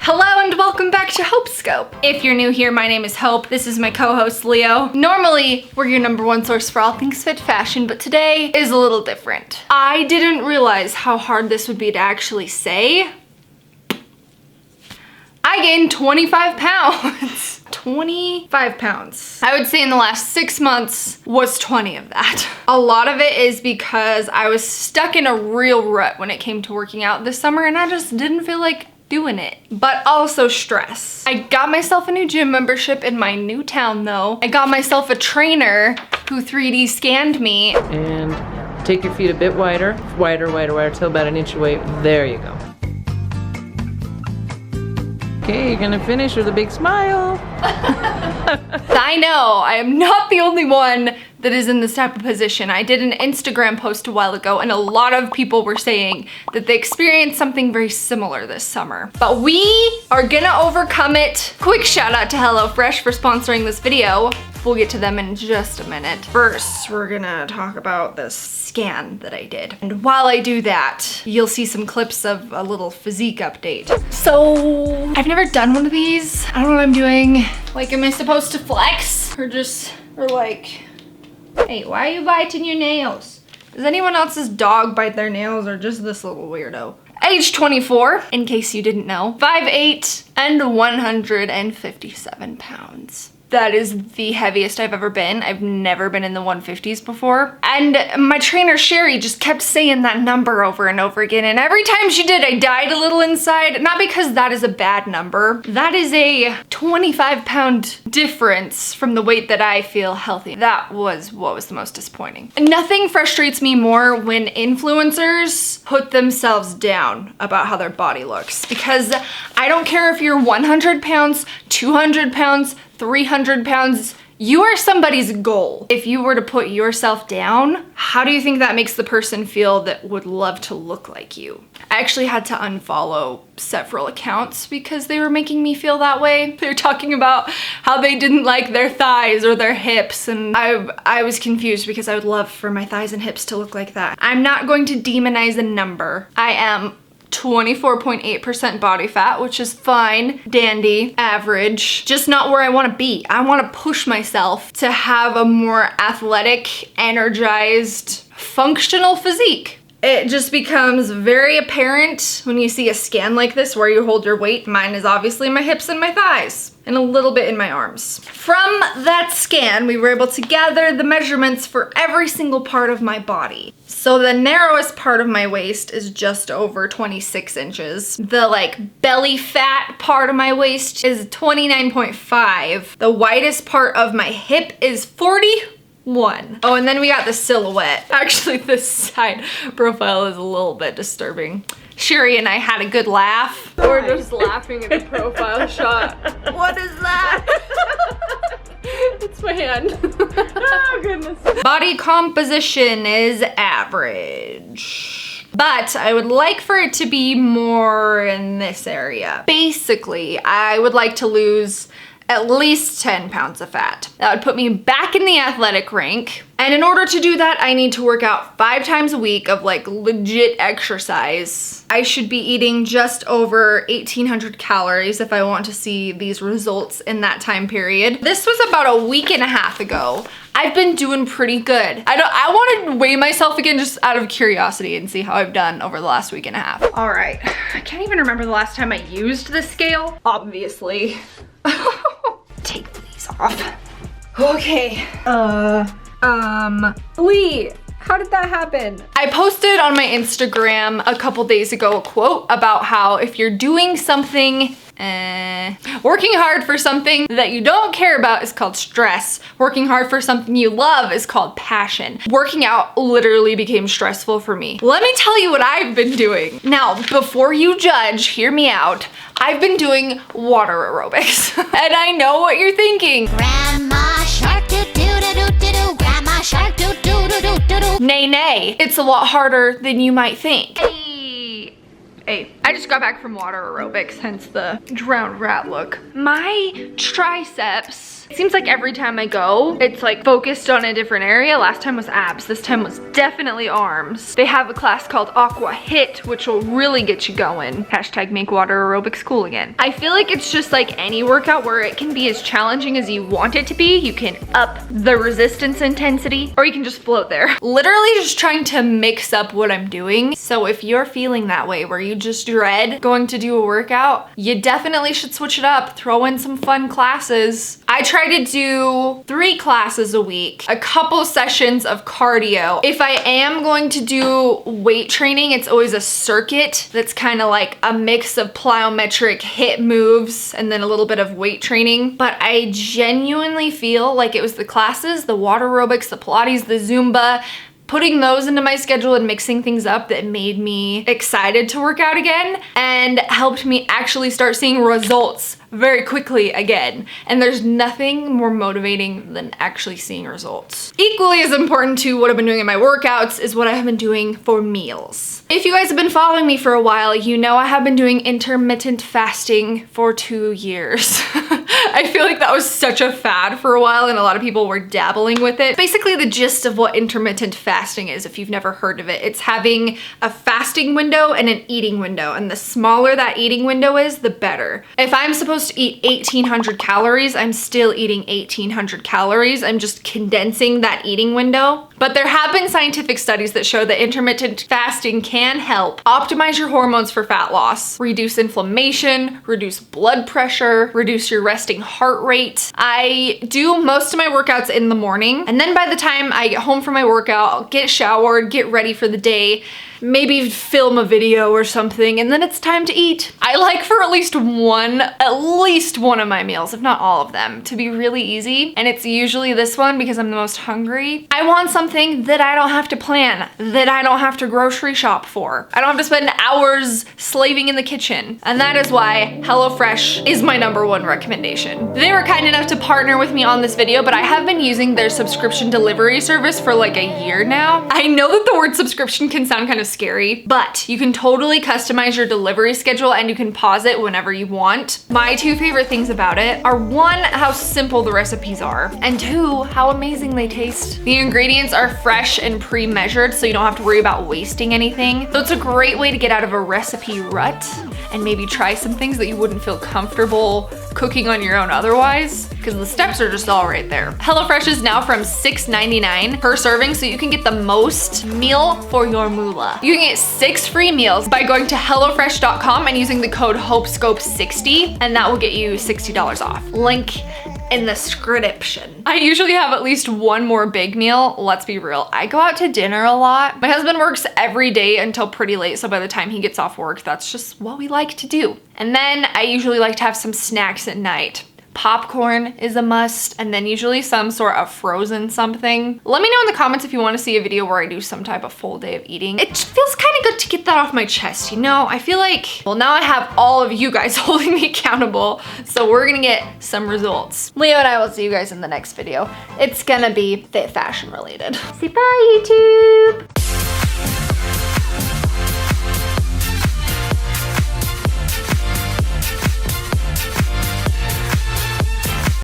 Hello and welcome back to HopeScope. If you're new here, my name is Hope. This is my co-host Leo. Normally, we're your #1 source for all things fit fashion, but today is a little different. I didn't realize how hard this would be to actually say. I gained 25 pounds. 25 pounds. I would say in the last 6 months was 20 of that. A lot of it is because I was stuck in a real rut when it came to working out this summer and I just didn't feel like doing it, but also stress. I got myself a new gym membership in my new town though. I got myself a trainer who 3D scanned me. And take your feet a bit wider, wider, till about an inch away. There you go. Okay, you're gonna finish with a big smile. I know, I am not the only one that is in this type of position. I did an Instagram post a while ago and a lot of people were saying that they experienced something very similar this summer. But we are gonna overcome it. Quick shout out to HelloFresh for sponsoring this video. We'll get to them in just a minute. First, we're gonna talk about this scan that I did. And while I do that, you'll see some clips of a little physique update. So, I've never done one of these. I don't know what I'm doing. Like, am I supposed to flex? Or like, hey, why are you biting your nails? Does anyone else's dog bite their nails or just this little weirdo? Age 24, in case you didn't know. 5'8" and 157 pounds. That is the heaviest I've ever been. I've never been in the 150s before. And my trainer, Sherry, just kept saying that number over and over again. And every time she did, I died a little inside. Not because that is a bad number. That is a 25-pound difference from the weight that I feel healthy. That was what was the most disappointing. Nothing frustrates me more when influencers put themselves down about how their body looks. Because I don't care if you're 100 pounds, 200 pounds, 300 pounds, you are somebody's goal. If you were to put yourself down, how do you think that makes the person feel that would love to look like you? I actually had to unfollow several accounts because they were making me feel that way. They were talking about how they didn't like their thighs or their hips, and I was confused because I would love for my thighs and hips to look like that. I'm not going to demonize a number. I am 24.8% body fat, which is fine, dandy, average, just not where I want to be. I want to push myself to have a more athletic, energized, functional physique. It just becomes very apparent when you see a scan like this where you hold your weight. Mine is obviously my hips and my thighs, and a little bit in my arms. From that scan, we were able to gather the measurements for every single part of my body. So the narrowest part of my waist is just over 26 inches. The like belly fat part of my waist is 29.5. The widest part of my hip is 41. Oh, and then we got the silhouette. Actually, this side profile is a little bit disturbing. Sherry and I had a good laugh. We're just laughing at the profile shot. What is that? It's my hand. Oh goodness. Body composition is average, but I would like for it to be more in this area. Basically, I would like to lose at least 10 pounds of fat. That would put me back in the athletic rank. And in order to do that, I need to work out 5 times a week of like legit exercise. I should be eating just over 1,800 calories if I want to see these results in that time period. This was about a week and a half ago. I've been doing pretty good. I want to weigh myself again just out of curiosity and see how I've done over the last week and a half. All right, I can't even remember the last time I used this scale, obviously. Take these off. Okay. Lee, how did that happen? I posted on my Instagram a couple days ago a quote about how if you're doing something, working hard for something that you don't care about is called stress. Working hard for something you love is called passion. Working out literally became stressful for me. Let me tell you what I've been doing. Now, before you judge, hear me out. I've been doing water aerobics. And I know what you're thinking. Grandma shark doo doo doo doo doo. Grandma shark doo doo doo doo doo. Nay, nay. It's a lot harder than you might think. Hey, I just got back from water aerobics, hence the drowned rat look. My triceps It seems like every time I go, it's like focused on a different area. Last time was abs, this time was definitely arms. They have a class called Aqua Hit, which will really get you going. Hashtag make water aerobics cool again. I feel like it's just like any workout where it can be as challenging as you want it to be. You can up the resistance intensity, or you can just float there. Literally just trying to mix up what I'm doing. So if you're feeling that way, where you just dread going to do a workout, you definitely should switch it up. Throw in some fun classes. I try to do 3 classes a week, a couple sessions of cardio. If I am going to do weight training, it's always a circuit that's kind of like a mix of plyometric hit moves and then a little bit of weight training. But I genuinely feel like it was the classes, the water aerobics, the Pilates, the Zumba, putting those into my schedule and mixing things up that made me excited to work out again and helped me actually start seeing results very quickly again. And there's nothing more motivating than actually seeing results. Equally as important to what I've been doing in my workouts is what I have been doing for meals. If you guys have been following me for a while, you know I have been doing intermittent fasting for 2 years. I feel like that was such a fad for a while and a lot of people were dabbling with it. Basically the gist of what intermittent fasting is, if you've never heard of it, it's having a fasting window and an eating window, and the smaller that eating window is, the better. If I'm supposed to eat 1,800 calories, I'm still eating 1,800 calories. I'm just condensing that eating window. But there have been scientific studies that show that intermittent fasting can help optimize your hormones for fat loss, reduce inflammation, reduce blood pressure, reduce your resting heart rate. I do most of my workouts in the morning, and then by the time I get home from my workout, I'll get showered, get ready for the day, maybe film a video or something, and then it's time to eat. I like for at least one of my meals, if not all of them, to be really easy. And it's usually this one because I'm the most hungry. I want something that I don't have to plan, that I don't have to grocery shop for. I don't have to spend hours slaving in the kitchen. And that is why HelloFresh is my #1 recommendation. They were kind enough to partner with me on this video, but I have been using their subscription delivery service for like a year now. I know that the word subscription can sound kind of scary, but you can totally customize your delivery schedule and you can pause it whenever you want. My 2 favorite things about it are 1, how simple the recipes are, and 2, how amazing they taste. The ingredients are fresh and pre-measured, so you don't have to worry about wasting anything. So it's a great way to get out of a recipe rut and maybe try some things that you wouldn't feel comfortable cooking on your own otherwise, because the steps are just all right there. HelloFresh is now from $6.99 per serving, so you can get the most meal for your moolah. You can get 6 free meals by going to HelloFresh.com and using the code HOPESCOPE60, and that will get you $60 off. Link in the description. I usually have at least 1 more big meal. Let's be real, I go out to dinner a lot. My husband works every day until pretty late, so by the time he gets off work, that's just what we like to do. And then I usually like to have some snacks at night. Popcorn is a must, and then usually some sort of frozen something. Let me know in the comments if you want to see a video where I do some type of full day of eating. It feels kind of good to get that off my chest, you know? I feel like, well, now I have all of you guys holding me accountable, so we're gonna get some results. Leo and I will see you guys in the next video. It's gonna be fit fashion related. Say bye, YouTube!